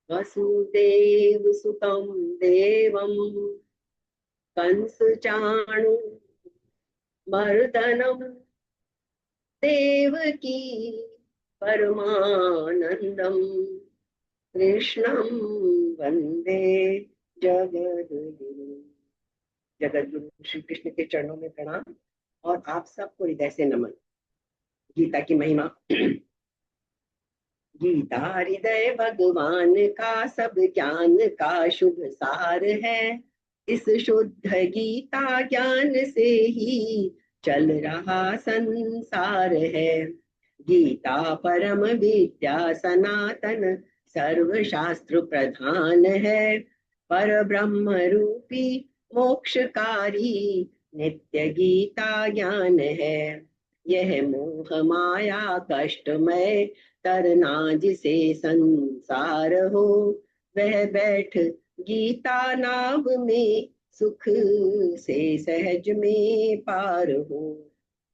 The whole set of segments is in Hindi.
वसुदेव सुतं देवं कंस चाणु मर्दनम देवकी परमानंदम कृष्णं वंदे जगद्गुरु। जगद्गुरु श्री कृष्ण के चरणों में प्रणाम और आप सबको हृदय से नमन। गीता की महिमा। गीता हृदय भगवान का सब ज्ञान का शुभ सार है। इस शुद्ध गीता ज्ञान से ही चल रहा संसार है। गीता परम विद्या सनातन सर्व शास्त्र प्रधान है। पर ब्रह्म रूपी मोक्षकारी नित्य गीता ज्ञान है। यह मोह माया कष्टमय तरना जिसे संसार हो, वह बैठ गीता नाम में सुख से सहज में पार हो।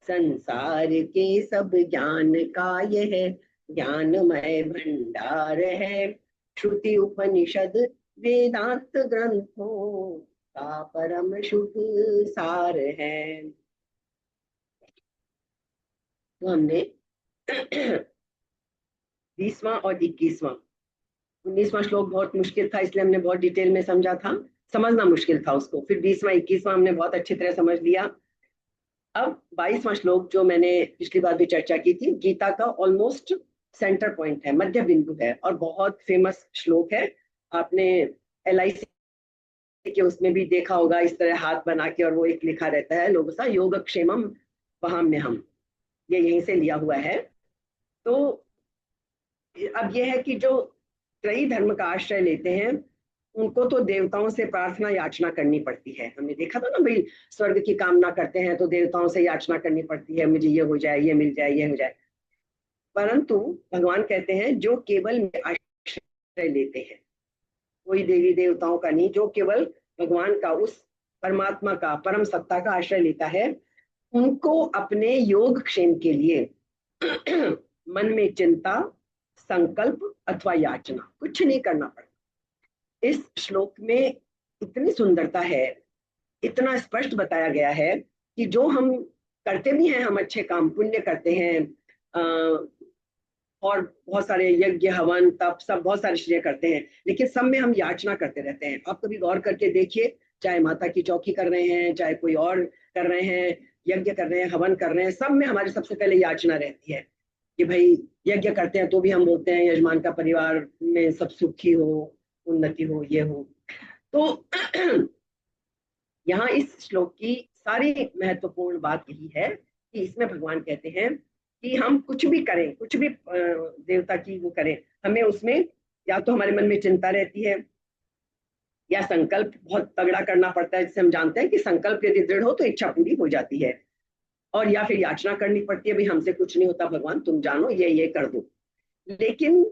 संसार के सब ज्ञान का यह ज्ञानमय भंडार है। श्रुति उपनिषद वेदांत ग्रंथों का परम शुभ सार है। तो हमने 20वां और 21वां, 19वां श्लोक बहुत मुश्किल था, इसलिए हमने बहुत डिटेल में समझा था, समझना मुश्किल था उसको। फिर 20वां 21वां हमने बहुत अच्छी तरह समझ लिया। अब 22वां श्लोक जो मैंने पिछली बार भी चर्चा की थी, गीता का ऑलमोस्ट सेंटर पॉइंट है, मध्य बिंदु है और बहुत फेमस श्लोक है। आपने LIC के उसमें भी देखा होगा, इस तरह हाथ बना के और वो एक लिखा रहता है लोगों सा योगक्षेमम वहाम्यहम्, ये यहीं से लिया हुआ है। तो अब यह है कि जो त्रयी धर्म का आश्रय लेते हैं उनको तो देवताओं से प्रार्थना याचना करनी पड़ती है। हमने देखा था ना भाई, स्वर्ग की कामना करते हैं तो देवताओं से याचना करनी पड़ती है, मुझे ये हो जाए, ये मिल जाए, ये हो जाए। परंतु भगवान कहते हैं जो केवल आश्रय लेते हैं, कोई देवी देवताओं का नहीं, जो केवल भगवान का, उस परमात्मा का, परम सत्ता का आश्रय लेता है, उनको अपने योग क्षेम के लिए मन में चिंता, संकल्प अथवा याचना कुछ नहीं करना पड़ता। इस श्लोक में इतनी सुंदरता है, इतना स्पष्ट बताया गया है कि जो हम करते भी हैं, हम अच्छे काम पुण्य करते हैं, और बहुत सारे यज्ञ हवन तप सब बहुत सारे चीजें करते हैं, लेकिन सब में हम याचना करते रहते हैं। आप कभी गौर करके देखिए, चाहे माता की चौकी कर रहे हैं, चाहे कोई और कर रहे हैं, यज्ञ कर रहे हैं, हवन कर रहे हैं, सब में हमारी सबसे पहले याचना रहती है कि भाई यज्ञ करते हैं तो भी हम बोलते हैं यजमान का परिवार में सब सुखी हो, उन्नति हो, ये हो। तो यहाँ इस श्लोक की सारी महत्वपूर्ण बात यही है कि इसमें भगवान कहते हैं कि हम कुछ भी करें, कुछ भी देवता की वो करें, हमें उसमें या तो हमारे मन में चिंता रहती है, या संकल्प बहुत तगड़ा करना पड़ता है, जिसे हम जानते हैं कि संकल्प यदि दृढ़ हो तो इच्छा पूरी हो जाती है, और या फिर याचना करनी पड़ती है, भाई हमसे कुछ नहीं होता भगवान, तुम जानो, ये कर दो। लेकिन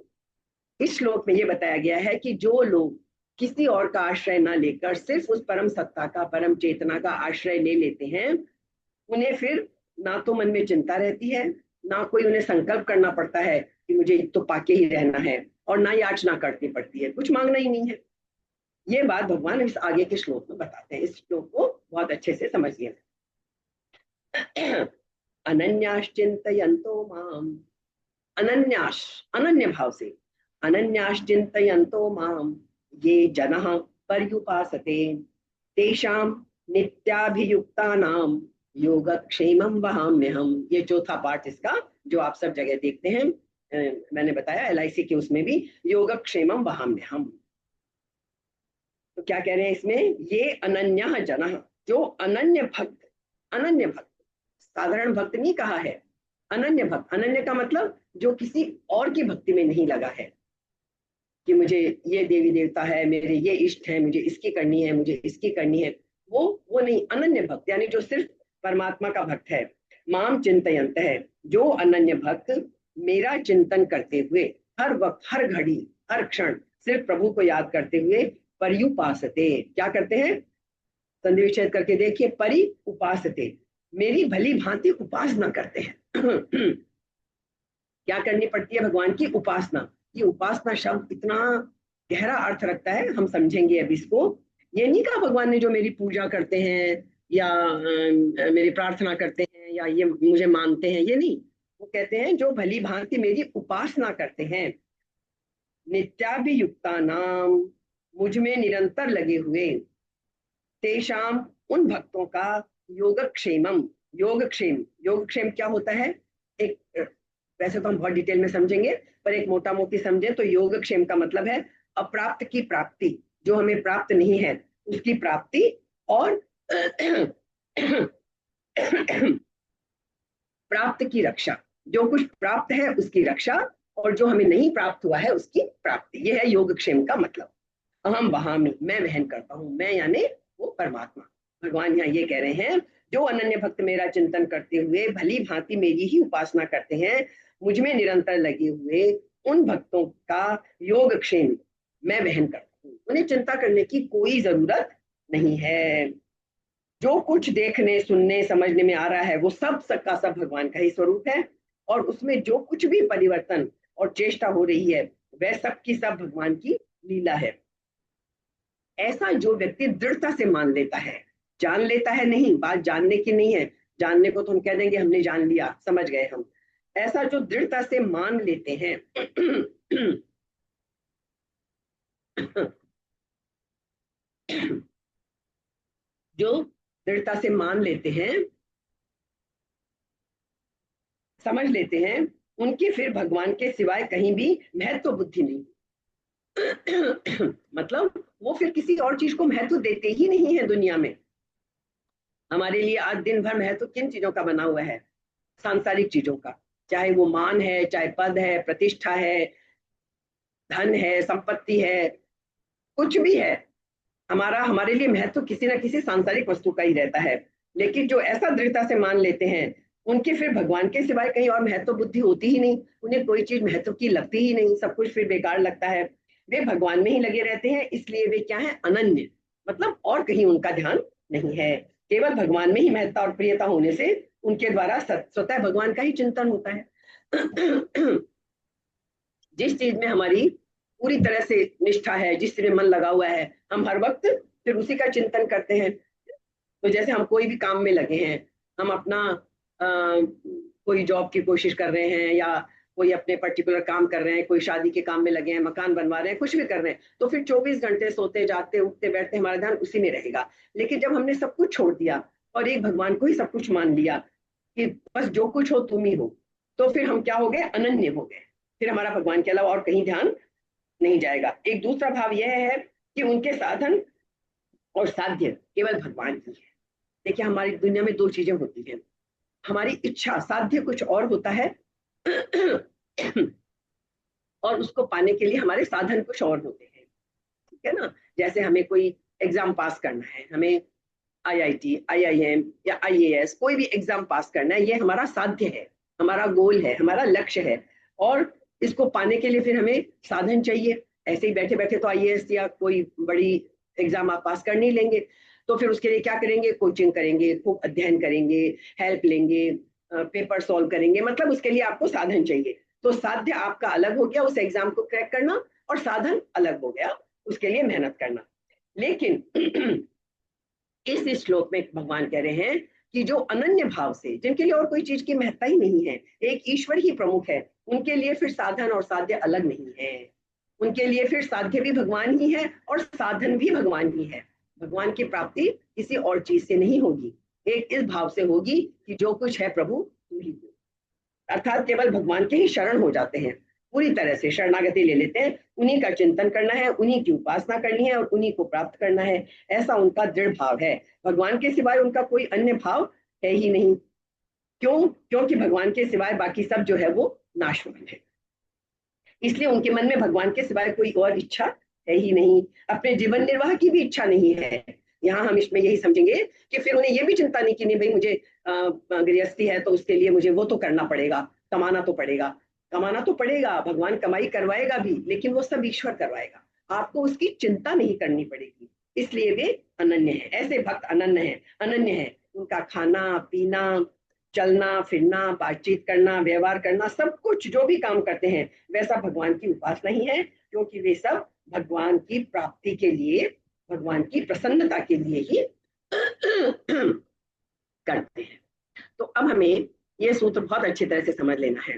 इस श्लोक में ये बताया गया है कि जो लोग किसी और का आश्रय ना लेकर सिर्फ उस परम सत्ता का, परम चेतना का आश्रय ले लेते हैं, उन्हें फिर ना तो मन में चिंता रहती है, ना कोई उन्हें संकल्प करना पड़ता है कि मुझे तो पाके ही रहना है, और ना याचना करनी पड़ती है, कुछ मांगना ही नहीं है। ये बात भगवान इस आगे के श्लोक में बताते हैं। इस श्लोक को बहुत अच्छे से समझिए। अनन्याश्चिंतयन्तो माम, अनन्याश, अनन्य भाव से, अनन्याश्चिंतयन्तो माम ये जनः पर्युपासते तेषां नित्याभियुक्तानां योगक्षेमं वहाम्यहम्। ये चौथा पार्ट इसका, जो आप सब जगह देखते हैं, मैंने बताया LIC के उसमें भी योगक्षेमं वहाम्यहम्। तो क्या कह रहे हैं इसमें, ये अनन्यः जनः, जो अनन्य भक्त, अनन्य भक्त, साधारण भक्त नहीं कहा है, अनन्य भक्त। अनन्य का मतलब जो किसी और की भक्ति में नहीं लगा है कि मुझे ये देवी देवता है, मेरे ये इष्ट है, मुझे इसकी करनी है, मुझे इसकी करनी है, वो नहीं। अनन्य भक्त यानी जो सिर्फ परमात्मा का भक्त है। माम चिंतयंत है, जो अनन्य भक्त मेरा चिंतन करते हुए हर वक्त, हर घड़ी, हर क्षण सिर्फ प्रभु को याद करते हुए पर्युपासते, क्या करते हैं, संधि विच्छेद करके देखिए, परि उपासते, मेरी भली भांति उपासना करते हैं। क्या करनी पड़ती है भगवान की उपासना। ये उपासना शब्द इतना गहरा अर्थ रखता है, हम समझेंगे अब इसको। ये नहीं कहा भगवान ने जो मेरी पूजा करते हैं या मेरी प्रार्थना करते हैं या ये मुझे मानते हैं, ये नहीं। वो कहते हैं जो भली भांति मेरी उपासना करते हैं, नित्याभियुक्ता नाम, मुझ में निरंतर लगे हुए, तेषाम, उन भक्तों का, योगक्षेमम, योगक्षेम, योगक्षेम क्या होता है? एक वैसे तो हम बहुत डिटेल में समझेंगे, पर एक मोटा मोटी समझे तो योगक्षेम का मतलब है अप्राप्त की प्राप्ति, जो हमें प्राप्त नहीं है उसकी प्राप्ति, और प्राप्त की रक्षा, जो कुछ प्राप्त है उसकी रक्षा, और जो हमें नहीं प्राप्त हुआ है उसकी प्राप्ति, यह है योगक्षेम का मतलब। अहम वहामी, मैं वहन करता हूं, मैं यानी वो परमात्मा। भगवान यहाँ ये कह रहे हैं, जो अनन्य भक्त मेरा चिंतन करते हुए भली भांति मेरी ही उपासना करते हैं, मुझ में निरंतर लगे हुए उन भक्तों का योगक्षेम मैं वहन करता हूँ, उन्हें चिंता करने की कोई जरूरत नहीं है। जो कुछ देखने सुनने समझने में आ रहा है वो सब का सब भगवान का ही स्वरूप है, और उसमें जो कुछ भी परिवर्तन और चेष्टा हो रही है वह सब की सब भगवान की लीला है। ऐसा जो व्यक्ति दृढ़ता से मान लेता है, जान लेता है नहीं, बात जानने की नहीं है, जानने को तो हम कह देंगे हमने जान लिया, समझ गए हम। ऐसा जो दृढ़ता से मान लेते हैं जो दृढ़ता से मान लेते हैं, समझ लेते हैं, उनकी फिर भगवान के सिवाय कहीं भी महत्व बुद्धि नहीं। मतलब वो फिर किसी और चीज को महत्व देते ही नहीं है दुनिया में। हमारे लिए आज दिन भर महत्व किन चीजों का बना हुआ है? सांसारिक चीजों का, चाहे वो मान है, चाहे पद है, प्रतिष्ठा है, धन है, संपत्ति है, कुछ भी है, हमारा हमारे लिए महत्व किसी ना किसी सांसारिक वस्तु का ही रहता है। लेकिन जो ऐसा दृढ़ता से मान लेते हैं, उनके फिर भगवान के सिवाय कहीं और महत्व बुद्धि होती ही नहीं, उन्हें कोई चीज महत्व की लगती ही नहीं, सब कुछ फिर बेकार लगता है। वे भगवान में ही लगे रहते हैं, इसलिए वे क्या है? अनन्य, मतलब और कहीं उनका ध्यान नहीं है। केवल भगवान में ही महत्ता और प्रियता होने से उनके द्वारा स्वतः भगवान का ही चिंतन होता है। जिस चीज में हमारी पूरी तरह से निष्ठा है, जिस चीज में मन लगा हुआ है, हम हर वक्त फिर उसी का चिंतन करते हैं। तो जैसे हम कोई भी काम में लगे हैं, हम अपना कोई जॉब की कोशिश कर रहे हैं, या कोई अपने पर्टिकुलर काम कर रहे हैं, कोई शादी के काम में लगे हैं, मकान बनवा रहे हैं, कुछ भी कर रहे हैं, तो फिर 24 घंटे सोते जागते उठते बैठते हमारा ध्यान उसी में रहेगा। लेकिन जब हमने सब कुछ छोड़ दिया और एक भगवान को ही सब कुछ मान लिया कि बस जो कुछ हो तुम ही हो, तो फिर हम क्या हो गए? अनन्य हो गए। फिर हमारा भगवान के अलावा और कहीं ध्यान नहीं जाएगा। एक दूसरा भाव यह है कि उनके साधन और साध्य केवल भगवान ही है। देखिए, हमारी दुनिया में दो चीजें होती हैं, हमारी इच्छा, साध्य कुछ और होता है और उसको पाने के लिए हमारे साधन कुछ और होते हैं, ठीक है ना? जैसे हमें कोई एग्जाम पास करना है, हमें आईआईटी, आईआईएम या आईएएस कोई भी एग्जाम पास करना है, ये हमारा साध्य है, हमारा गोल है, हमारा लक्ष्य है, और इसको पाने के लिए फिर हमें साधन चाहिए। ऐसे ही बैठे बैठे तो आईएएस या कोई बड़ी एग्जाम आप पास कर नहीं लेंगे, तो फिर उसके लिए क्या करेंगे? कोचिंग करेंगे, खूब अध्ययन करेंगे, हेल्प लेंगे, पेपर सॉल्व करेंगे, मतलब उसके लिए आपको साधन चाहिए। तो साध्य आपका अलग हो गया, उस एग्जाम को क्रैक करना, और साधन अलग हो गया, उसके लिए मेहनत करना। लेकिन इस श्लोक में भगवान कह रहे हैं कि जो अनन्य भाव से, जिनके लिए और कोई चीज की महत्ता ही नहीं है, एक ईश्वर ही प्रमुख है, उनके लिए फिर साधन और साध्य अलग नहीं है। उनके लिए फिर साध्य भी भगवान ही है और साधन भी भगवान ही है। भगवान की प्राप्ति किसी और चीज से नहीं होगी, एक इस भाव से होगी कि जो कुछ है प्रभु तू ही दे। अर्थात केवल भगवान के ही शरण हो जाते हैं, पूरी तरह से शरणागति ले लेते हैं, उन्हीं का चिंतन करना है, उन्हीं की उपासना करनी है और उन्हीं को प्राप्त करना है, ऐसा उनका दृढ़ भाव है। भगवान के सिवाय उनका कोई अन्य भाव है ही नहीं। क्यों? क्योंकि भगवान के सिवाय बाकी सब जो है वो नाशवान है, इसलिए उनके मन में भगवान के सिवाय कोई और इच्छा है ही नहीं, अपने जीवन निर्वाह की भी इच्छा नहीं है। यहाँ हम इसमें यही समझेंगे कि फिर उन्हें ये भी चिंता नहीं कि नहीं भाई मुझे गृहस्थी है तो उसके लिए मुझे वो तो करना पड़ेगा, कमाना तो पड़ेगा। कमाना तो पड़ेगा, भगवान कमाई करवाएगा भी, लेकिन वो सब ईश्वर करवाएगा, आपको उसकी चिंता नहीं करनी पड़ेगी। इसलिए वे अनन्य है, ऐसे भक्त अनन्य है, अनन्य है। उनका खाना पीना, चलना फिरना, बातचीत करना, व्यवहार करना, सब कुछ जो भी काम करते हैं वैसा भगवान की उपासना ही है, क्योंकि वे सब भगवान की प्राप्ति के लिए, भगवान की प्रसन्नता के लिए ही करते हैं। तो अब हमें ये सूत्र बहुत अच्छी तरह से समझ लेना है।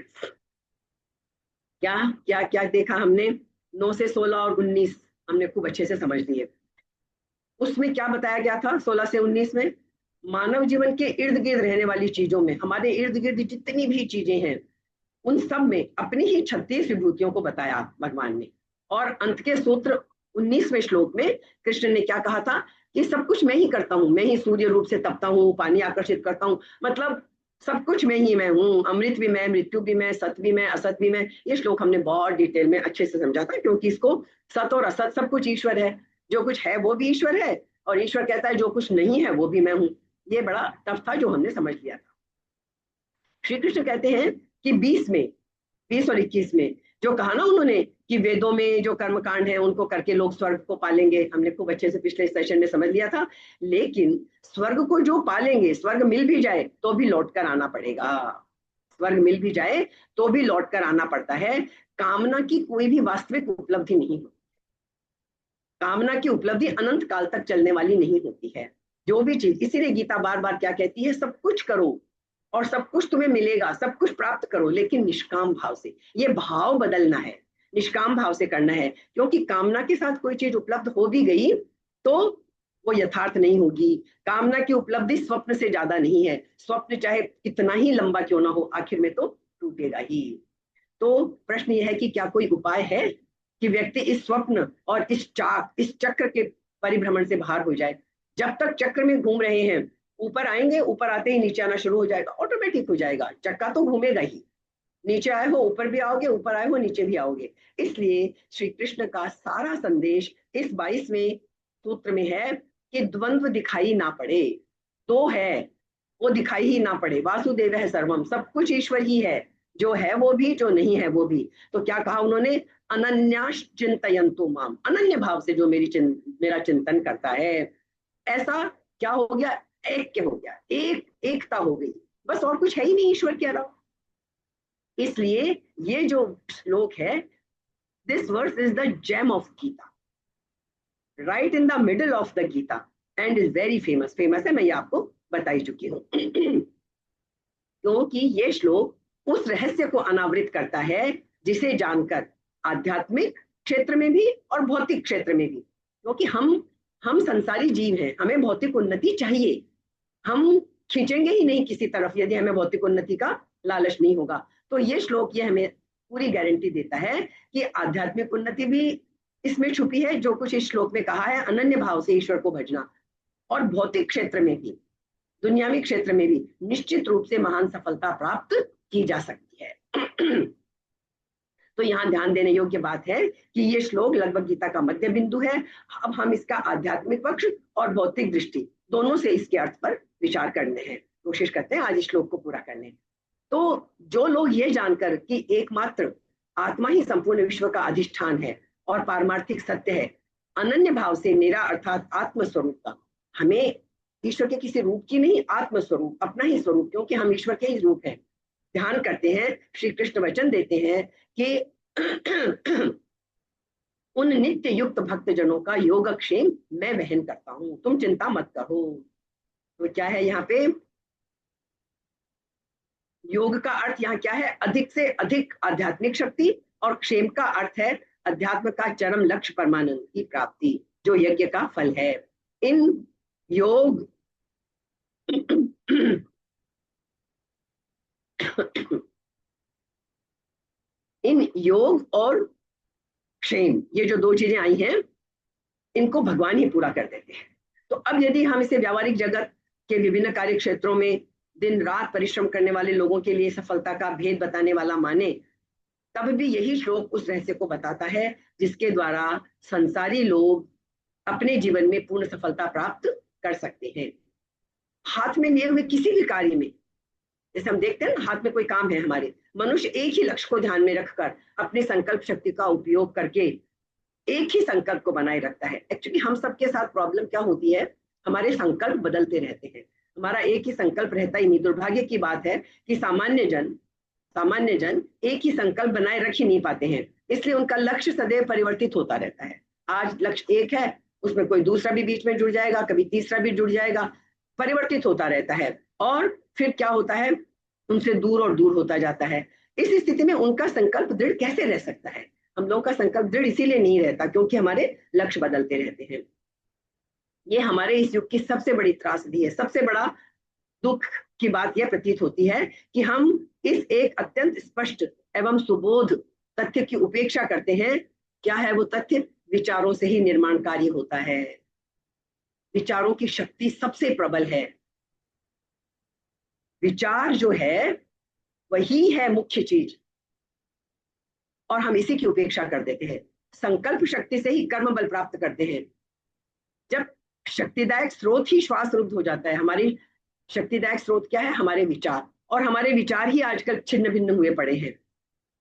क्या क्या क्या देखा हमने? 9 से 16 और 19 हमने खूब अच्छे से समझ लिए। उसमें क्या बताया गया था 16 से 19 में? मानव जीवन के इर्द गिर्द रहने वाली चीजों में, हमारे इर्द गिर्द जितनी भी चीजें हैं उन सब में अपनी ही 36 विभूतियों को बताया भगवान ने। और अंत के सूत्र 19वें श्लोक में कृष्ण ने क्या कहा था कि सब कुछ मैं ही करता हूँ, मैं ही सूर्य रूप से तपता हूँ, पानी आकर्षित करता हूँ, मतलब सब कुछ मैं ही मैं हूँ, अमृत भी मैं, मृत्यु भी मैं, सत भी मैं, असत भी मैं। ये श्लोक हमने बहुत डिटेल में अच्छे से समझा था, क्योंकि इसको सत और असत सब कुछ ईश्वर है, जो कुछ है वो भी ईश्वर है, और ईश्वर कहता है जो कुछ नहीं है वो भी मैं हूँ। ये बड़ा टफ था जो हमने समझ लिया था। श्री कृष्ण कहते हैं कि 20 और 21 में जो कहा ना उन्होंने कि वेदों में जो कर्म कांड है उनको करके लोग स्वर्ग को पालेंगे, हमने खूब अच्छे से पिछले सेशन में समझ लिया था। लेकिन स्वर्ग को जो पालेंगे, स्वर्ग मिल भी जाए तो भी लौट कर आना पड़ेगा, स्वर्ग मिल भी जाए तो भी लौट कर आना पड़ता है। कामना की कोई भी वास्तविक उपलब्धि नहीं होती, कामना की उपलब्धि अनंत काल तक चलने वाली नहीं होती है। जो भी चीज, इसीलिए गीता बार बार क्या कहती है, सब कुछ करो और सब कुछ तुम्हें मिलेगा, सब कुछ प्राप्त करो, लेकिन निष्काम भाव से। ये भाव बदलना है, निष्काम भाव से करना है, क्योंकि कामना के साथ कोई चीज उपलब्ध हो भी गई तो वो यथार्थ नहीं होगी। कामना की उपलब्धि स्वप्न से ज्यादा नहीं है, स्वप्न चाहे कितना ही लंबा क्यों ना हो आखिर में तो टूटेगा ही। तो प्रश्न यह है कि क्या कोई उपाय है कि व्यक्ति इस स्वप्न और इस चक्र के परिभ्रमण से बाहर हो जाए? जब तक चक्र में घूम रहे हैं, ऊपर आएंगे, ऊपर आते ही नीचे आना शुरू हो जाएगा, ऑटोमेटिक हो जाएगा, चक्का तो घूमेगा ही। नीचे आए हो ऊपर भी आओगे, ऊपर आए हो नीचे भी आओगे। इसलिए श्री कृष्ण का सारा संदेश इस 22वें सूत्र में है कि द्वंद्व दिखाई ना पड़े, दो है वो दिखाई ही ना पड़े, वासुदेव है सर्वम, सब कुछ ईश्वर ही है, जो है वो भी, जो नहीं है वो भी। तो क्या कहा उन्होंने? अनन्यास चिंतयन्तु माम, अनन्य भाव से जो मेरा चिंतन करता है, ऐसा क्या हो गया? ऐक्य हो गया, एकता हो गई, बस और कुछ है ही नहीं ईश्वर के अलावा। इसलिए ये जो श्लोक है, this verse is the gem of Gita, right in the middle of the Gita, and is very famous. Famous है, मैं ये आपको बता ही चुकी हूँ क्योंकि ये श्लोक उस रहस्य को अनावृत करता है जिसे जानकर आध्यात्मिक क्षेत्र में भी और भौतिक क्षेत्र में भी, क्योंकि हम संसारी जीव हैं, हमें भौतिक उन्नति चाहिए, हम खींचेंगे ही नहीं किसी तरफ यदि हमें भौतिक उन्नति का लालच नहीं होगा। तो ये श्लोक ये हमें पूरी गारंटी देता है कि आध्यात्मिक उन्नति भी इसमें छुपी है, जो कुछ इस श्लोक में कहा है, अनन्य भाव से ईश्वर को भजना, और भौतिक क्षेत्र में भी, दुनियावी क्षेत्र में भी निश्चित रूप से महान सफलता प्राप्त की जा सकती है तो यहाँ ध्यान देने योग्य बात है कि ये श्लोक लगभग गीता का मध्य बिंदु है। अब हम इसका आध्यात्मिक पक्ष और भौतिक दृष्टि दोनों से इसके अर्थ पर विचार करने हैं, कोशिश करते हैं आज इस श्लोक को पूरा करने। तो जो लोग ये जानकर कि एकमात्र आत्मा ही संपूर्ण विश्व का अधिष्ठान है और पारमार्थिक सत्य है, अनन्य भाव से मेरा अर्थात आत्मस्वरूप का, हमें ईश्वर के किसी रूप की नहीं, आत्मस्वरूप, अपना ही स्वरूप, क्योंकि हम ईश्वर के ही रूप हैं, ध्यान करते हैं। श्री कृष्ण वचन देते हैं कि उन नित्य युक्त भक्त जनों का योगक्षेम मैं वहन करता हूं, तुम चिंता मत करो। तो क्या है यहाँ पे? योग का अर्थ यहाँ क्या है? अधिक से अधिक आध्यात्मिक शक्ति, और क्षेम का अर्थ है अध्यात्म का चरम लक्ष्य परमानंद की प्राप्ति, जो यज्ञ का फल है। इन योग इन योग और क्षेम, ये जो दो चीजें आई हैं, इनको भगवान ही पूरा कर देते हैं। तो अब यदि हम इसे व्यावहारिक जगत के विभिन्न कार्य क्षेत्रों में दिन रात परिश्रम करने वाले लोगों के लिए सफलता का भेद बताने वाला माने, तब भी यही श्लोक उस रहस्य को बताता है जिसके द्वारा संसारी लोग अपने जीवन में पूर्ण सफलता प्राप्त कर सकते हैं। हाथ में लिए हुए किसी भी कार्य में, जैसे हम देखते हैं ना, हाथ में कोई काम है हमारे, मनुष्य एक ही लक्ष्य को ध्यान में रखकर अपनी संकल्प शक्ति का उपयोग करके एक ही संकल्प को बनाए रखता है। एक्चुअली हम सबके साथ प्रॉब्लम क्या होती है, हमारे संकल्प बदलते रहते हैं। हमारा एक ही संकल्प रहता ही नहीं। दुर्भाग्य की बात है कि सामान्य जन एक ही संकल्प बनाए रख ही नहीं पाते हैं, इसलिए उनका लक्ष्य सदैव परिवर्तित होता रहता है। आज लक्ष्य एक है, उसमें कोई दूसरा भी बीच में जुड़ जाएगा, कभी तीसरा भी जुड़ जाएगा, परिवर्तित होता रहता है। और फिर क्या होता है, उनसे दूर और दूर होता जाता है। इस स्थिति में उनका संकल्प दृढ़ कैसे रह सकता है? हम लोगों का संकल्प दृढ़ इसीलिए नहीं रहता क्योंकि हमारे लक्ष्य बदलते रहते हैं। ये हमारे इस युग की सबसे बड़ी त्रासदी है। सबसे बड़ा दुख की बात यह प्रतीत होती है कि हम इस एक अत्यंत स्पष्ट एवं सुबोध तथ्य की उपेक्षा करते हैं। क्या है वो तथ्य? विचारों से ही निर्माण कार्य होता है। विचारों की शक्ति सबसे प्रबल है। विचार जो है वही है मुख्य चीज, और हम इसी की उपेक्षा कर देते हैं। संकल्प शक्ति से ही कर्म बल प्राप्त करते हैं। जब शक्तिदायक स्रोत ही श्वास रुद्ध हो जाता है, हमारी शक्तिदायक स्रोत क्या है? हमारे विचार, और हमारे विचार ही आजकल छिन्न भिन्न हुए पड़े हैं।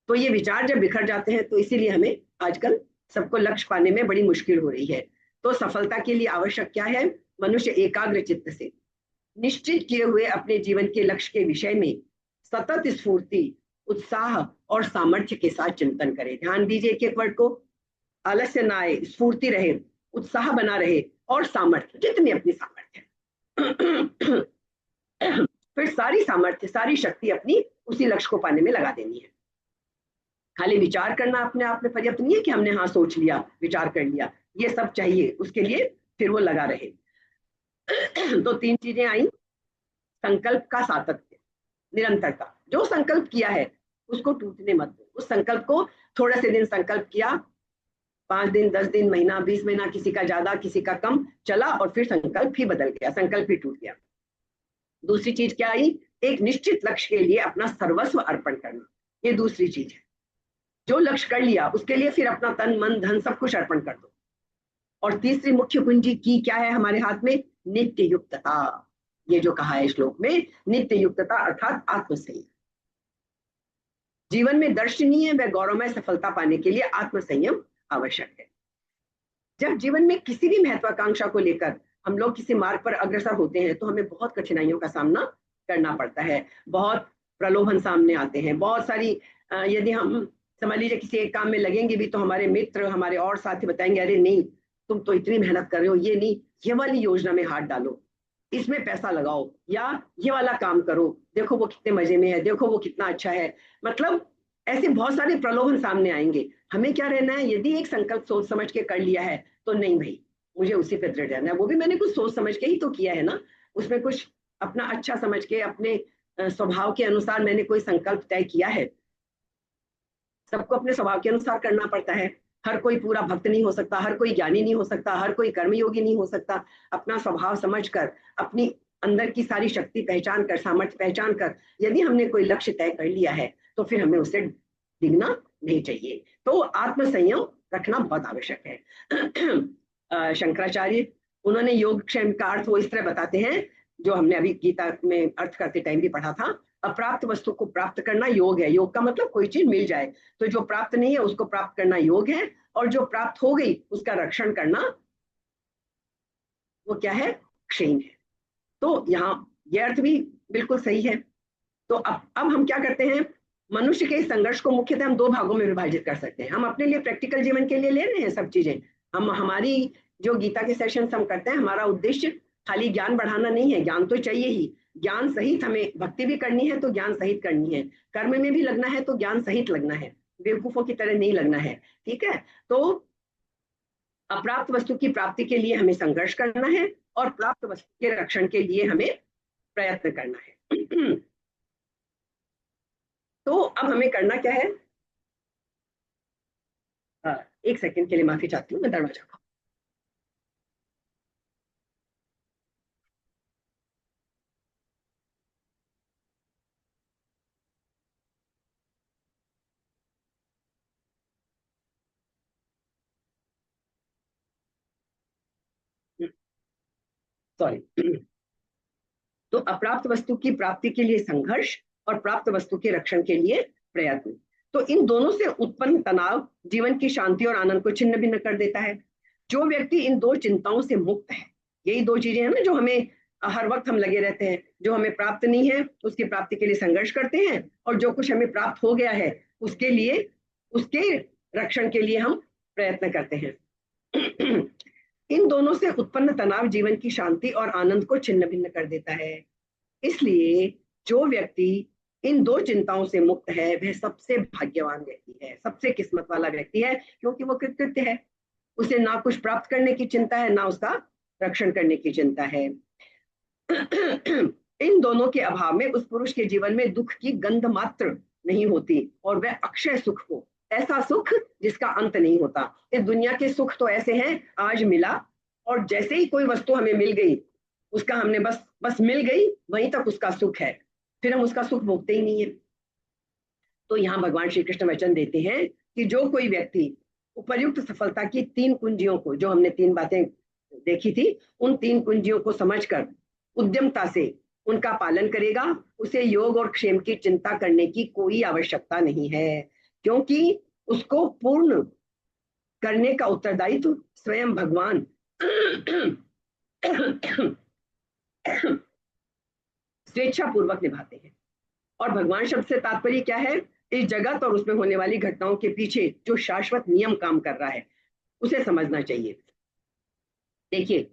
तो ये विचार जब बिखर जाते हैं तो इसीलिए हमें आजकल सबको लक्ष्य पाने में बड़ी मुश्किल हो रही है। तो सफलता के लिए आवश्यक क्या है? मनुष्य एकाग्र चित्त से निश्चित किए हुए अपने जीवन के लक्ष्य के विषय में सतत स्फूर्ति, उत्साह और सामर्थ्य के साथ चिंतन करे। ध्यान दीजिए एक एक वर्ड को। आलस्य ना आए, स्फूर्ति रहे, उत्साह बना रहे और सामर्थ्य, जितनी अपनी सामर्थ्य फिर सारी सामर्थ्य, सारी शक्ति अपनी उसी लक्ष्य को पाने में लगा देनी है। खाली विचार करना अपने आप में पर्याप्त नहीं है कि हमने हाँ सोच लिया, विचार कर लिया, ये सब चाहिए उसके लिए फिर वो लगा रहे। तो तीन चीजें आई। संकल्प का सातत्य, निरंतरता। जो संकल्प किया है उसको टूटने मत दो। उस संकल्प को थोड़े से दिन संकल्प किया, 5 दिन, 10 दिन, महीना, 20 महीना, किसी का ज्यादा किसी का कम चला, और फिर संकल्प ही बदल गया, संकल्प ही टूट गया। दूसरी चीज क्या आई? एक निश्चित लक्ष्य के लिए अपना सर्वस्व अर्पण करना, ये दूसरी चीज है। जो लक्ष्य कर लिया उसके लिए फिर अपना तन मन धन सब कुछ अर्पण कर दो। और तीसरी मुख्य कुंजी की क्या है हमारे हाथ में? नित्य युक्तता। ये जो कहा है श्लोक में, नित्य युक्तता अर्थात आत्मसंयम। जीवन में दर्शनीय व गौरवमय सफलता पाने के लिए आत्मसंयम आवश्यक है। जब जीवन में किसी भी महत्वाकांक्षा को लेकर हम लोग किसी मार्ग पर अग्रसर होते हैं तो हमें बहुत कठिनाइयों का सामना करना पड़ता है, बहुत प्रलोभन सामने आते हैं, बहुत सारी यदि हम समझ लीजिए किसी एक काम में लगेंगे भी तो हमारे मित्र, हमारे और साथी बताएंगे अरे नहीं तुम तो इतनी मेहनत कर रहे हो, ये नहीं, ये वाली योजना में हाथ डालो, इसमें पैसा लगाओ, या ये वाला काम करो, देखो वो कितने मजे में है, देखो वो कितना अच्छा है। मतलब ऐसे बहुत सारे प्रलोभन सामने आएंगे। हमें क्या रहना है? यदि एक संकल्प सोच समझ के कर लिया है तो नहीं भाई, मुझे उसी पे दृढ़ रहना है। वो भी मैंने कुछ सोच समझ के ही तो किया है ना, उसमें कुछ अपना अच्छा समझ के अपने स्वभाव के अनुसार मैंने कोई संकल्प तय किया है। सबको अपने स्वभाव के अनुसार करना पड़ता है। हर कोई पूरा भक्त नहीं हो सकता, हर कोई ज्ञानी नहीं हो सकता, हर कोई कर्मयोगी नहीं हो सकता। अपना स्वभाव समझकर, अपनी अंदर की सारी शक्ति पहचान कर, सामर्थ्य पहचान कर यदि हमने कोई लक्ष्य तय कर लिया है तो फिर हमें उससे डिगना नहीं चाहिए। तो आत्मसंयम रखना बहुत आवश्यक है। शंकराचार्य उन्होंने योगक्षेम का अर्थ वो इस तरह बताते हैं, जो हमने अभी गीता में अर्थ करते टाइम भी पढ़ा था। अप्राप्त वस्तु को प्राप्त करना योग है। योग का मतलब कोई चीज मिल जाए, तो जो प्राप्त नहीं है उसको प्राप्त करना योग है, और जो प्राप्त हो गई उसका रक्षण करना वो क्या है? क्षेम है। तो यहाँ यह अर्थ भी बिल्कुल सही है। तो अब हम क्या करते हैं? मनुष्य के इस संघर्ष को मुख्यतः हम दो भागों में विभाजित कर सकते हैं। हम अपने लिए प्रैक्टिकल जीवन के लिए ले रहे हैं सब चीजें। हम हमारी जो गीता के सेशन हम करते हैं, हमारा उद्देश्य खाली ज्ञान बढ़ाना नहीं है, ज्ञान तो चाहिए ही, ज्ञान सहित हमें भक्ति भी करनी है तो ज्ञान सहित करनी है, कर्म में भी लगना है तो ज्ञान सहित लगना है, बेवकूफों की तरह नहीं लगना है। ठीक है? तो अप्राप्त वस्तु की प्राप्ति के लिए हमें संघर्ष करना है और प्राप्त वस्तु के रक्षण के लिए हमें प्रयत्न करना है। तो अब हमें करना क्या है? एक सेकंड के लिए माफी चाहती हूँ, मैं दरवाजा खोल। सॉरी। तो अप्राप्त वस्तु की प्राप्ति के लिए संघर्ष और प्राप्त वस्तु के रक्षण के लिए प्रयत्न। तो इन दोनों से उत्पन्न तनाव जीवन की शांति और आनंद को छिन्न भिन्न कर देता है। जो व्यक्ति इन दो चिंताओं से मुक्त है, यही दो चीजें हैं ना जो हमें हर वक्त हम लगे रहते हैं, जो हमें प्राप्त नहीं है उसकी प्राप्ति के लिए संघर्ष करते हैं, और जो कुछ हमें प्राप्त हो गया है उसके लिए, उसके रक्षण के लिए हम प्रयत्न करते हैं। इन दोनों से उत्पन्न तनाव जीवन की शांति और आनंद को छिन्न भिन्न कर देता है। इसलिए जो व्यक्ति इन दो चिंताओं से मुक्त है वह सबसे भाग्यवान व्यक्ति है, सबसे किस्मत वाला व्यक्ति है, क्योंकि वो कृतकृत्य है। उसे ना कुछ प्राप्त करने की चिंता है, ना उसका रक्षण करने की चिंता है। इन दोनों के अभाव में उस पुरुष के जीवन में दुख की गंध मात्र नहीं होती, और वह अक्षय सुख हो, ऐसा सुख जिसका अंत नहीं होता। इस दुनिया के सुख तो ऐसे हैं, आज मिला और जैसे ही कोई वस्तु हमें मिल गई, उसका हमने बस मिल गई, वहीं तक उसका सुख है, फिर हम उसका सुख भोगते ही नहीं है। तो यहाँ भगवान श्री कृष्ण वचन देते हैं कि जो कोई व्यक्ति उपर्युक्त सफलता की 3 कुंजियों को, जो हमने 3 बातें देखी थी, उन 3 कुंजियों को समझकर उद्यमता से उनका पालन करेगा, उसे योग और क्षेम की चिंता करने की कोई आवश्यकता नहीं है, क्योंकि उसको पूर्ण करने का उत्तरदायित्व स्वयं भगवान स्वेच्छा पूर्वक निभाते हैं। और भगवान शब्द से तात्पर्य क्या है? इस जगत और उसमें होने वाली घटनाओं के पीछे जो शाश्वत नियम काम कर रहा है उसे समझना चाहिए। देखिए,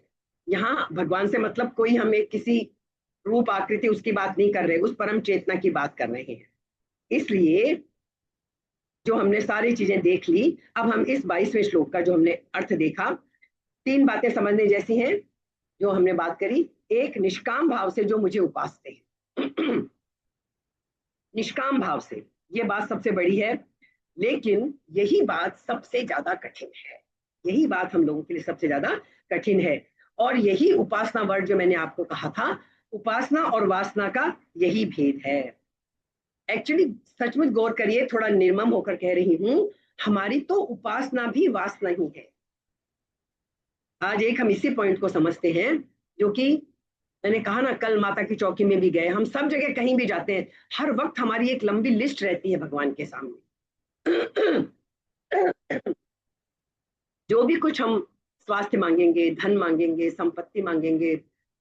यहाँ भगवान से मतलब कोई हमें किसी रूप आकृति उसकी बात नहीं कर रहे, उस परम चेतना की बात कर रहे हैं। इसलिए जो हमने सारी चीजें देख ली, अब हम इस 22वें श्लोक का जो हमने अर्थ देखा, 3 बातें समझने जैसी हैं जो हमने बात करी। एक, निष्काम भाव से जो मुझे उपासते हैं, निष्काम भाव से, ये बात सबसे बड़ी है, लेकिन यही बात सबसे ज्यादा कठिन है, यही बात हम लोगों के लिए सबसे ज्यादा कठिन है। और यही उपासना वर्ड जो मैंने आपको कहा था, उपासना और वासना का यही भेद है। एक्चुअली सचमुच गौर करिए, थोड़ा निर्मम होकर कह रही हूं, हमारी तो उपासना भी वासना ही है। आज एक हम इसी पॉइंट को समझते हैं, जो कि मैंने कहा ना, कल माता की चौकी में भी गए, हम सब जगह कहीं भी जाते हैं, हर वक्त हमारी एक लंबी लिस्ट रहती है भगवान के सामने। जो भी कुछ हम स्वास्थ्य मांगेंगे, धन मांगेंगे, संपत्ति मांगेंगे,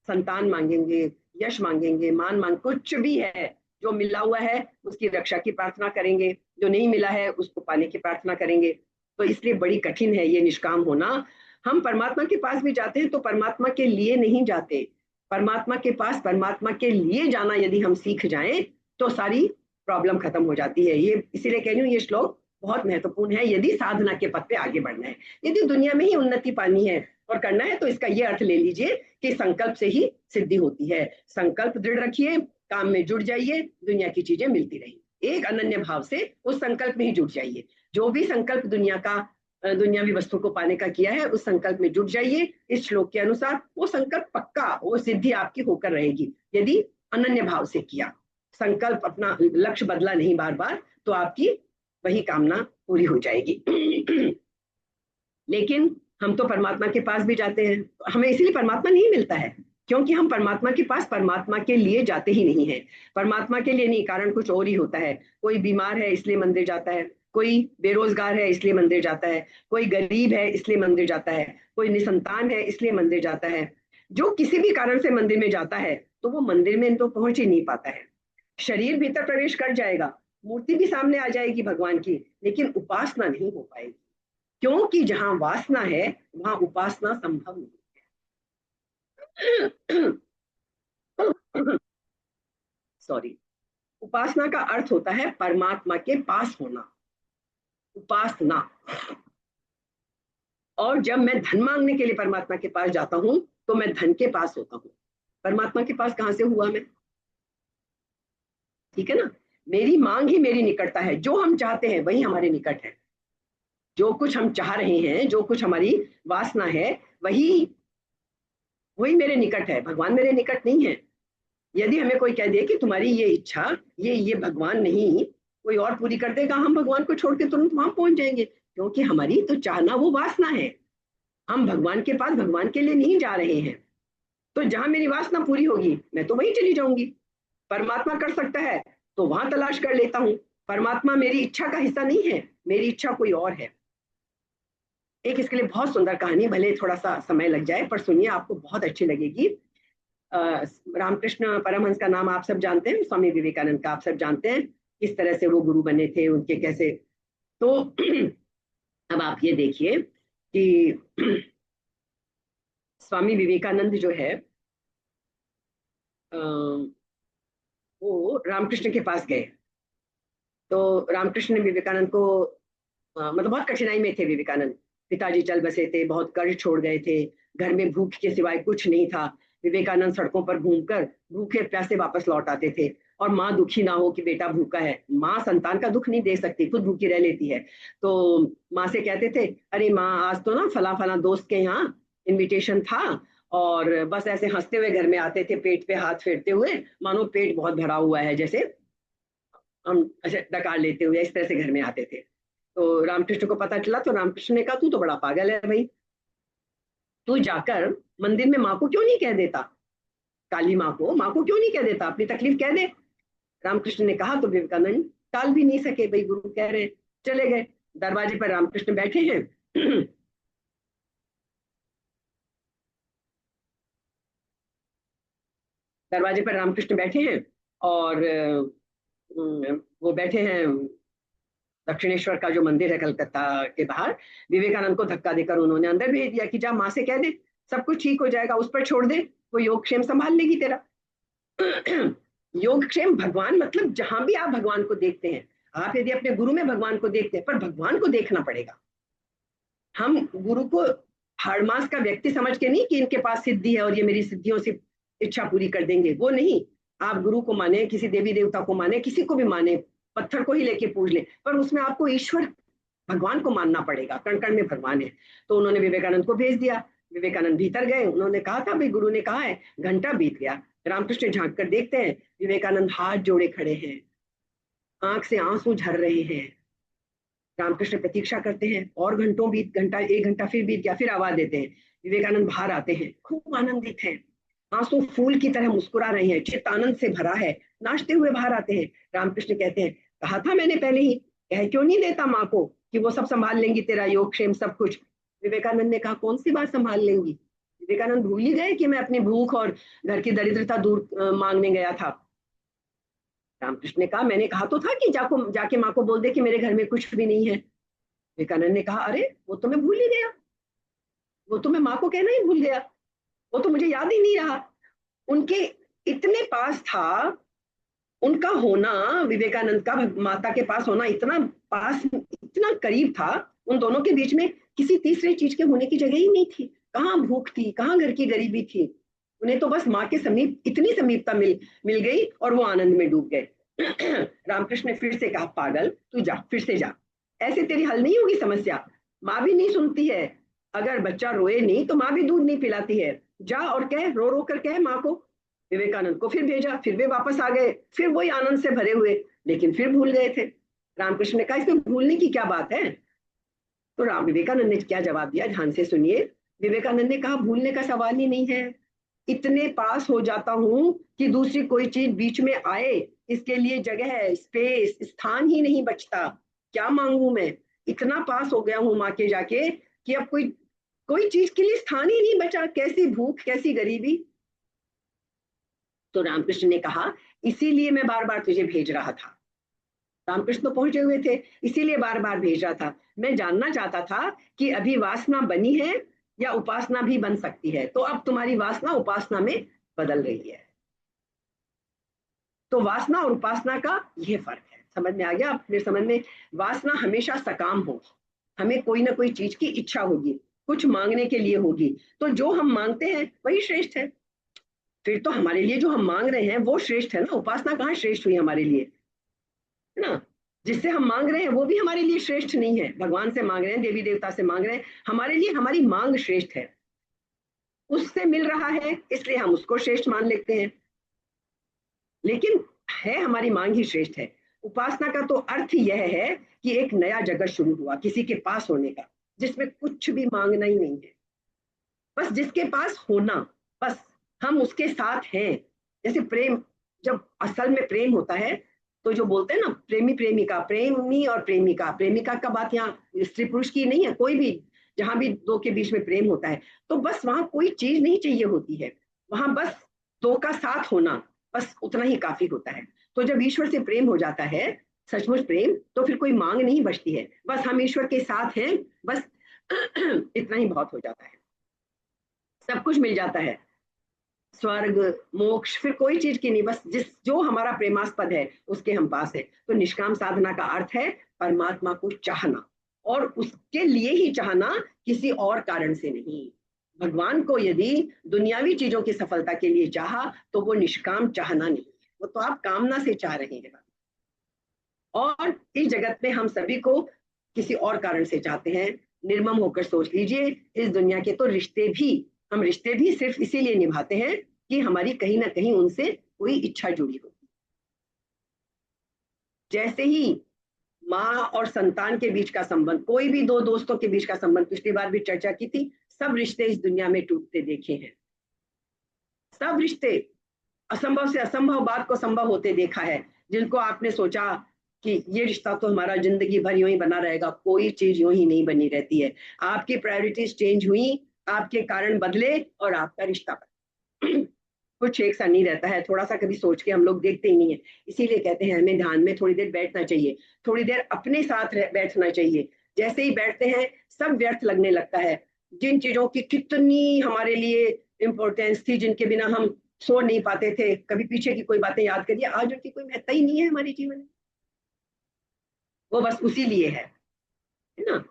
संतान मांगेंगे, यश मांगेंगे, मान मांग, कुछ भी है, जो मिला हुआ है उसकी रक्षा की प्रार्थना करेंगे, जो नहीं मिला है उसको पाने की प्रार्थना करेंगे। तो इसलिए बड़ी कठिन है ये निष्काम होना। हम परमात्मा के पास भी जाते हैं तो परमात्मा के लिए नहीं जाते, परमात्मा के पास परमात्मा के लिए जाना यदि हम सीख जाएं तो सारी प्रॉब्लम खत्म हो जाती है। ये इसीलिए कह रही हूँ, ये श्लोक बहुत महत्वपूर्ण है यदि साधना के पथ पे आगे बढ़ना है। यदि दुनिया में ही उन्नति पानी है और करना है तो इसका ये अर्थ ले लीजिए कि संकल्प से ही सिद्धि होती है। संकल्प दृढ़ रखिए, काम में जुट जाइए, दुनिया की चीजें मिलती रही। एक अनन्य भाव से उस संकल्प में ही जुट जाइए। जो भी संकल्प दुनियावी वस्तु को पाने का किया है, उस संकल्प में जुट जाइए। इस श्लोक के अनुसार वो संकल्प पक्का, वो सिद्धि आपकी होकर रहेगी यदि अनन्य भाव से किया। संकल्प, अपना लक्ष्य बदला नहीं बार बार, तो आपकी वही कामना पूरी हो जाएगी। लेकिन हम तो परमात्मा के पास भी जाते हैं, हमें इसीलिए परमात्मा नहीं मिलता है क्योंकि हम परमात्मा के पास परमात्मा के लिए जाते ही नहीं है। परमात्मा के लिए नहीं, कारण कुछ और ही होता है। कोई बीमार है इसलिए मंदिर जाता है, कोई बेरोजगार है इसलिए मंदिर जाता है, कोई गरीब है इसलिए मंदिर जाता है, कोई निसंतान है इसलिए मंदिर जाता है। जो किसी भी कारण से मंदिर में जाता है तो वो मंदिर में तो पहुंच ही नहीं पाता है। शरीर भीतर प्रवेश कर जाएगा, मूर्ति भी सामने आ जाएगी भगवान की, लेकिन उपासना नहीं हो पाएगी, क्योंकि जहां वासना है वहां उपासना संभव नहीं है। सॉरी, उपासना का अर्थ होता है परमात्मा के पास होना, उपासना। और जब मैं धन मांगने के लिए परमात्मा के पास जाता हूं तो मैं धन के पास होता हूं, परमात्मा के पास कहां से हुआ मैं? ठीक है ना, मेरी मांग ही मेरी निकटता है। जो हम चाहते हैं वही हमारे निकट है, जो कुछ हम चाह रहे हैं, जो कुछ हमारी वासना है, वही वही मेरे निकट है, भगवान मेरे निकट नहीं है। यदि हमें कोई कह दे कि तुम्हारी ये इच्छा ये भगवान नहीं कोई और पूरी कर देगा, हम भगवान को छोड़ के तुरंत वहां पहुंच जाएंगे, क्योंकि हमारी तो चाहना वो वासना है। हम भगवान के पास भगवान के लिए नहीं जा रहे हैं। तो जहां मेरी वासना पूरी होगी मैं तो वहीं चली जाऊंगी। परमात्मा कर सकता है तो वहां तलाश कर लेता हूं। परमात्मा मेरी इच्छा का हिस्सा नहीं है, मेरी इच्छा कोई और है। एक इसके लिए बहुत सुंदर कहानी, भले थोड़ा सा समय लग जाए पर सुनिए, आपको बहुत अच्छी लगेगी। रामकृष्ण परमहंस का नाम आप सब जानते हैं, स्वामी विवेकानंद का आप सब जानते हैं, किस तरह से वो गुरु बने थे, उनके कैसे। तो अब आप ये देखिए कि स्वामी विवेकानंद जो है वो रामकृष्ण के पास गए। तो रामकृष्ण ने विवेकानंद को मतलब बहुत कठिनाई में थे विवेकानंद, पिताजी चल बसे थे, बहुत कर्ज छोड़ गए थे, घर में भूख के सिवाय कुछ नहीं था। विवेकानंद सड़कों पर घूमकर भूखे प्यासे वापस लौट आते थे, और माँ दुखी ना हो कि बेटा भूखा है, माँ संतान का दुख नहीं दे सकती, खुद भूखी रह लेती है। तो माँ से कहते थे, अरे माँ आज तो ना फला फला दोस्त के यहाँ इनविटेशन था, और बस ऐसे हंसते हुए घर में आते थे, पेट पे हाथ फेरते हुए, मानो पेट बहुत भरा हुआ है, जैसे हम ऐसे डकार लेते हुए इस तरह से घर में आते थे। तो रामकृष्ण को पता चला, तो रामकृष्ण ने कहा तू तो बड़ा पागल है भाई, तू जाकर मंदिर में माँ को क्यों नहीं कह देता, काली माँ को क्यों नहीं कह देता, अपनी तकलीफ कह दे। रामकृष्ण ने कहा, तो विवेकानंद टाल भी नहीं सके, भाई गुरु कह रहे हैं, चले गए। दरवाजे पर रामकृष्ण बैठे हैं दरवाजे पर रामकृष्ण बैठे हैं, और वो बैठे हैं दक्षिणेश्वर का जो मंदिर है कलकत्ता के बाहर। विवेकानंद को धक्का देकर उन्होंने अंदर भेज दिया कि जा माँ से कह दे, सब कुछ ठीक हो जाएगा, उस पर छोड़ दे, वो योगक्षेम संभाल लेगी तेरा। योगक्षेम, भगवान मतलब जहां भी आप भगवान को देखते हैं, आप यदि अपने गुरु में भगवान को देखते हैं, पर भगवान को देखना पड़ेगा। हम गुरु को हाड़मास का व्यक्ति समझ के नहीं कि इनके पास सिद्धि है और ये मेरी सिद्धियों से इच्छा पूरी कर देंगे, वो नहीं। आप गुरु को माने, किसी देवी देवता को माने, किसी को भी माने, पत्थर को ही लेके पूज ले, पर उसमें आपको ईश्वर भगवान को मानना पड़ेगा, कण कण में भगवान है। तो उन्होंने विवेकानंद को भेज दिया। विवेकानंद भीतर गए, उन्होंने कहा था भाई गुरु ने कहा है, घंटा बीत गया। रामकृष्ण झांक कर देखते हैं, विवेकानंद हाथ जोड़े खड़े हैं, आंख से आंसू झर रहे हैं। रामकृष्ण प्रतीक्षा करते हैं, और घंटों बीत, घंटा एक घंटा फिर बीत गया, फिर आवाज देते हैं। विवेकानंद बाहर आते हैं, खूब आनंदित हैं, आंसू फूल की तरह मुस्कुरा रहे हैं, चित्त आनंद से भरा है, नाचते हुए बाहर आते हैं। रामकृष्ण कहते हैं, कहा था मैंने पहले ही, कह क्यों नहीं देता माँ को कि वो सब संभाल लेंगी, तेरा योगक्षेम सब कुछ। विवेकानंद ने कहा, कौन सी बात संभाल लेंगी। विवेकानंद भूल ही गए कि मैं अपनी भूख और घर की दरिद्रता दूर मांगने गया था। रामकृष्ण ने कहा, मैंने कहा तो था कि जाके माँ को बोल दे कि मेरे घर में कुछ भी नहीं है। विवेकानंद ने कहा, अरे वो तो मैं भूल ही गया, वो तो मैं माँ को कहना ही भूल गया, वो तो मुझे याद ही नहीं रहा। उनके इतने पास था, उनका होना, विवेकानंद का माता के पास होना इतना पास, इतना करीब था, उन दोनों के बीच में किसी तीसरे चीज के होने की जगह ही नहीं थी। कहाँ भूख थी, कहाँ घर की गरीबी थी, उन्हें तो बस माँ के समीप इतनी समीपता मिल मिल गई, और वो आनंद में डूब गए। रामकृष्ण ने फिर से कहा, पागल तू जा, फिर से जा, ऐसे तेरी हल नहीं होगी समस्या, माँ भी नहीं सुनती है, अगर बच्चा रोए नहीं तो माँ भी दूध नहीं पिलाती है, जा और कह, रो रो कर कह माँ को। विवेकानंद को फिर भेजा, फिर वे वापस आ गए, फिर वही आनंद से भरे हुए, लेकिन फिर भूल गए थे। रामकृष्ण ने कहा, इसमें भूलने की क्या बात है। तो राम विवेकानंद ने क्या जवाब दिया, ध्यान से सुनिए। विवेकानंद ने कहा, भूलने का सवाल ही नहीं है, इतने पास हो जाता हूं कि दूसरी कोई चीज बीच में आए, इसके लिए जगह, स्पेस, स्थान ही नहीं बचता। क्या मांगू मैं, इतना पास हो गया हूं माँ के जाके कि अब कोई कोई चीज के लिए स्थान ही नहीं बचा, कैसी भूख, कैसी गरीबी। तो रामकृष्ण ने कहा, इसीलिए मैं बार बार तुझे भेज रहा था। रामकृष्ण तो पहुंचे हुए थे, इसीलिए बार बार भेज रहा था। मैं जानना चाहता था कि अभी वासना बनी है या उपासना भी बन सकती है, तो अब तुम्हारी वासना उपासना में बदल रही है। तो वासना और उपासना का यह फर्क है, समझ में आ गया अपने समझ में। वासना हमेशा सकाम होगी, हमें कोई ना कोई चीज की इच्छा होगी, कुछ मांगने के लिए होगी, तो जो हम मांगते हैं वही श्रेष्ठ है। फिर तो हमारे लिए जो हम मांग रहे हैं वो श्रेष्ठ है ना, उपासना कहाँ श्रेष्ठ हुई हमारे लिए, है ना। जिससे हम मांग रहे हैं वो भी हमारे लिए श्रेष्ठ नहीं है, भगवान से मांग रहे हैं, देवी देवता से मांग रहे हैं, हमारे लिए हमारी मांग श्रेष्ठ है, उससे मिल रहा है इसलिए हम उसको श्रेष्ठ मान लेते हैं, लेकिन है हमारी मांग ही श्रेष्ठ है। उपासना का तो अर्थ यह है कि एक नया जगत शुरू हुआ किसी के पास होने का, जिसमें कुछ भी मांगना ही नहीं है, बस जिसके पास होना, बस हम उसके साथ हैं। जैसे प्रेम, जब असल में प्रेम होता है, तो जो बोलते हैं ना, प्रेमी प्रेमिका, प्रेमी और प्रेमिका, प्रेमिका का बात यहाँ स्त्री पुरुष की नहीं है, कोई भी, जहां भी दो के बीच में प्रेम होता है, तो बस वहां कोई चीज नहीं चाहिए होती है, वहां बस दो का साथ होना, बस उतना ही काफी होता है। तो जब ईश्वर से प्रेम हो जाता है, सचमुच प्रेम, तो फिर कोई मांग नहीं बचती है, बस हम ईश्वर के साथ हैं, बस इतना ही बहुत हो जाता है, सब कुछ मिल जाता है, स्वर्ग, मोक्ष, फिर कोई चीज की नहीं, बस जिस जो हमारा प्रेमास्पद है उसके हम पास है। तो निष्काम साधना का अर्थ है परमात्मा को चाहना, और उसके लिए ही चाहना, किसी और कारण से नहीं। भगवान को यदि दुनियावी चीजों की सफलता के लिए चाहा तो वो निष्काम चाहना नहीं है, वो तो आप कामना से चाह रहे हैं। और इस जगत में हम सभी को किसी और कारण से चाहते हैं। निर्मम होकर सोच लीजिए, इस दुनिया के तो रिश्ते भी, हम रिश्ते भी सिर्फ इसीलिए निभाते हैं कि हमारी कहीं ना कहीं उनसे कोई इच्छा जुड़ी हो। जैसे ही माँ और संतान के बीच का संबंध, कोई भी दो दोस्तों के बीच का संबंध, पिछली बार भी चर्चा की थी, सब रिश्ते इस दुनिया में टूटते देखे हैं, सब रिश्ते, असंभव से असंभव बात को संभव होते देखा है। जिनको आपने सोचा कि ये रिश्ता तो हमारा जिंदगी भर यूं ही बना रहेगा, कोई चीज यूं ही नहीं बनी रहती है। आपकी प्रायोरिटीज चेंज हुई, आपके कारण बदले, और आपका रिश्ता बदला। कुछ एक सा नहीं रहता है, थोड़ा सा कभी सोच के हम लोग देखते ही नहीं है। इसीलिए कहते हैं हमें ध्यान में थोड़ी देर बैठना चाहिए, थोड़ी देर अपने साथ बैठना चाहिए। जैसे ही बैठते हैं सब व्यर्थ लगने लगता है। जिन चीजों की कितनी हमारे लिए इंपॉर्टेंस थी, जिनके बिना हम सो नहीं पाते थे, कभी पीछे की कोई बातें याद करिए, आज उनकी कोई महत्ता ही नहीं है हमारे जीवन में। वो बस उसी लिए है ना।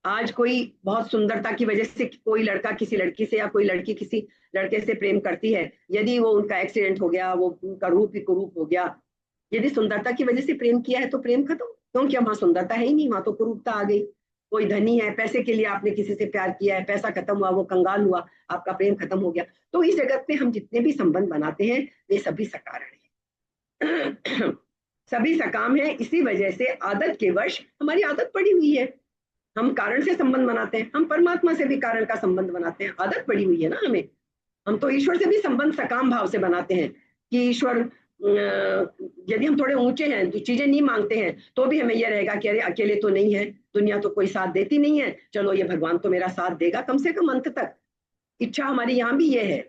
आज कोई बहुत सुंदरता की वजह से कोई लड़का किसी लड़की से, या कोई लड़की किसी लड़के से प्रेम करती है, यदि वो उनका एक्सीडेंट हो गया, वो उनका रूप ही कुरूप हो गया, यदि सुंदरता की वजह से प्रेम किया है तो प्रेम खत्म, क्योंकि वहां सुंदरता है ही नहीं, वहां तो कुरूपता आ गई। कोई धनी है, पैसे के लिए आपने किसी से प्यार किया है, पैसा खत्म हुआ, वो कंगाल हुआ, आपका प्रेम खत्म हो गया। तो इस जगत में हम जितने भी संबंध बनाते हैं वे सभी सकारण है। सभी सकाम है, इसी वजह से आदत के वश हमारी आदत पड़ी हुई है। हम कारण से संबंध बनाते हैं, हम परमात्मा से भी कारण का संबंध बनाते हैं, आदत पड़ी हुई है ना हमें। हम तो ईश्वर से भी संबंध सकाम भाव से बनाते हैं कि ईश्वर, यदि हम थोड़े ऊंचे हैं तो चीजें नहीं मांगते हैं, तो भी हमें यह रहेगा कि अरे अकेले तो नहीं है, दुनिया तो कोई साथ देती नहीं है, चलो ये भगवान तो मेरा साथ देगा कम से कम अंत तक। इच्छा हमारी यहाँ भी ये है।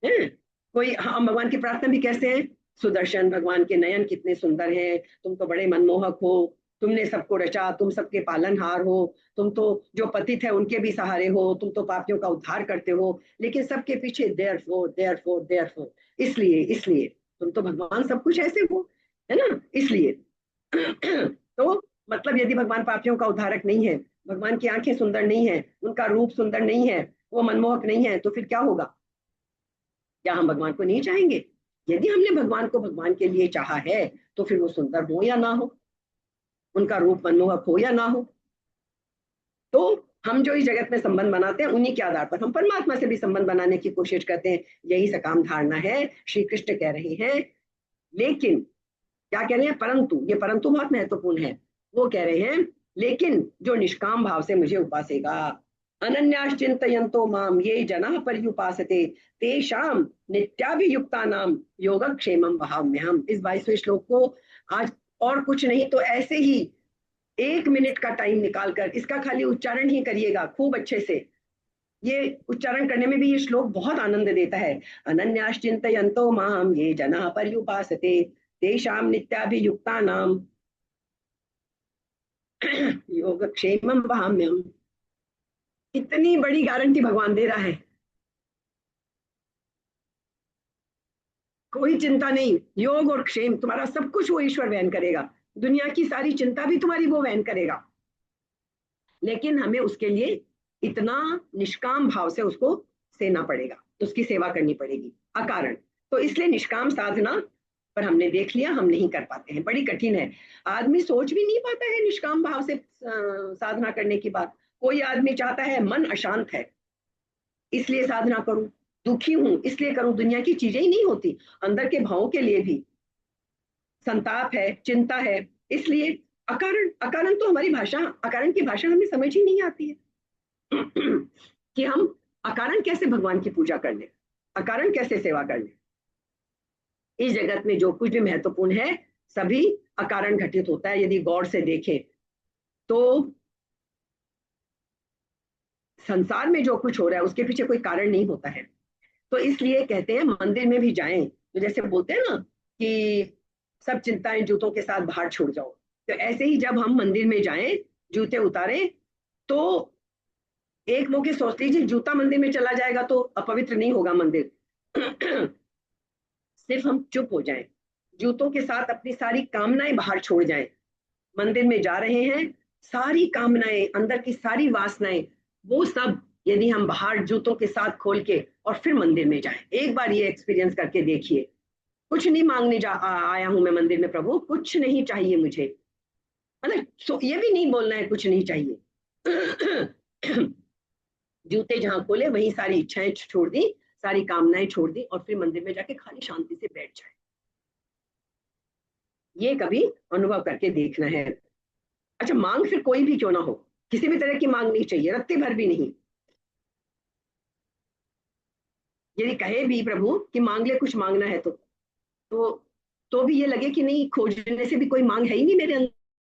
कोई, हम भगवान की प्रार्थना भी कैसे हैं, सुदर्शन भगवान के नयन कितने सुंदर हैं, तुम तो बड़े मनमोहक हो, तुमने सबको रचा, तुम सबके पालनहार हो, तुम तो जो पतित है उनके भी सहारे हो, तुम तो पापियों का उद्धार करते हो, लेकिन सबके पीछे therefore therefore therefore, इसलिए इसलिए तुम तो भगवान सब कुछ ऐसे हो, है ना, इसलिए। तो मतलब यदि भगवान पापियों का उद्धारक नहीं है, भगवान की आंखें सुंदर नहीं है, उनका रूप सुंदर नहीं है, वो मनमोहक नहीं है, तो फिर क्या होगा? क्या हम भगवान को नहीं चाहेंगे? यदि हमने भगवान को भगवान के लिए चाहा है, तो फिर वो सुंदर हो या ना हो, उनका रूप मनमोहक हो या ना हो, तो हम जो इस जगत में संबंध बनाते हैं उन्हीं के आधार पर हम परमात्मा से भी संबंध बनाने की कोशिश करते हैं। यही सकाम धारणा है, श्री कृष्ण कह रहे हैं। लेकिन क्या कह रहे हैं? परंतु, ये परंतु बहुत महत्वपूर्ण है। वो कह रहे हैं लेकिन जो निष्काम भाव से मुझे उपासेगा, अनन्याश्चिंतयन्तो माम ये जनाः पर्युपासते तेषां नित्याभियुक्तानां योगक्षेमं वहाम्यहम्। इस 22वें श्लोक को आज और कुछ नहीं तो ऐसे ही 1 मिनट का टाइम निकालकर इसका खाली उच्चारण ही करिएगा खूब अच्छे से। ये उच्चारण करने में भी ये श्लोक बहुत आनंद देता है। अनन्याश्चिंतयन्तो माम ये जनाः पर्युपासते तेषां नित्याभियुक्तानां योगक्षेमं वहाम्यहम्। इतनी बड़ी गारंटी भगवान दे रहा है, कोई चिंता नहीं, योग और क्षेम तुम्हारा सब कुछ वो ईश्वर वहन करेगा, दुनिया की सारी चिंता भी तुम्हारी वो वहन करेगा। लेकिन हमें उसके लिए इतना निष्काम भाव से उसको सेना पड़ेगा, उसकी सेवा करनी पड़ेगी अकारण। तो इसलिए निष्काम साधना पर हमने देख लिया हम नहीं कर पाते हैं, बड़ी कठिन है। आदमी सोच भी नहीं पाता है निष्काम भाव से साधना करने की बात। कोई आदमी चाहता है मन अशांत है इसलिए साधना करूं, दुखी हूं इसलिए करूं, दुनिया की चीजें ही नहीं होती, अंदर के भावों के लिए भी संताप है, चिंता है, इसलिए अकारण। अकारण तो हमारी भाषा, अकारण की भाषा हमें समझ ही नहीं आती है। कि हम अकारण कैसे भगवान की पूजा कर ले, अकारण कैसे सेवा कर ले। इस जगत में जो कुछ भी महत्वपूर्ण है सभी अकारण घटित होता है। यदि गौर से देखें तो संसार में जो कुछ हो रहा है उसके पीछे कोई कारण नहीं होता है। तो इसलिए कहते हैं मंदिर में भी जाएं, तो जैसे बोलते हैं ना कि सब चिंताएं जूतों के साथ बाहर छोड़ जाओ, तो ऐसे ही जब हम मंदिर में जाएं, जूते उतारें, तो एक मौके सोच लीजिए जूता मंदिर में चला जाएगा तो अपवित्र नहीं होगा मंदिर। सिर्फ हम चुप हो जाएं, जूतों के साथ अपनी सारी कामनाएं बाहर छोड़ जाएं। मंदिर में जा रहे हैं, सारी कामनाएं, अंदर की सारी वासनाएं, वो सब यदि हम बाहर जूतों के साथ खोल के और फिर मंदिर में जाएं, एक बार ये एक्सपीरियंस करके देखिए। कुछ नहीं मांगने आया हूं मैं मंदिर में, प्रभु कुछ नहीं चाहिए मुझे, मतलब ये भी नहीं बोलना है कुछ नहीं चाहिए। जूते जहां खोले वहीं सारी इच्छाएं छोड़ दी, सारी कामनाएं छोड़ दी, और फिर मंदिर में जाके खाली शांति से बैठ जाए। ये कभी अनुभव करके देखना है। अच्छा, मांग फिर कोई भी क्यों ना हो, किसी भी तरह की मांग नहीं चाहिए, रत्ती भर भी नहीं। यदि कहे भी प्रभु कि मांग ले, कुछ मांगना है तो तो भी ये लगे कि नहीं, खोजने से भी कोई मांग है ही नहीं मेरे अंदर,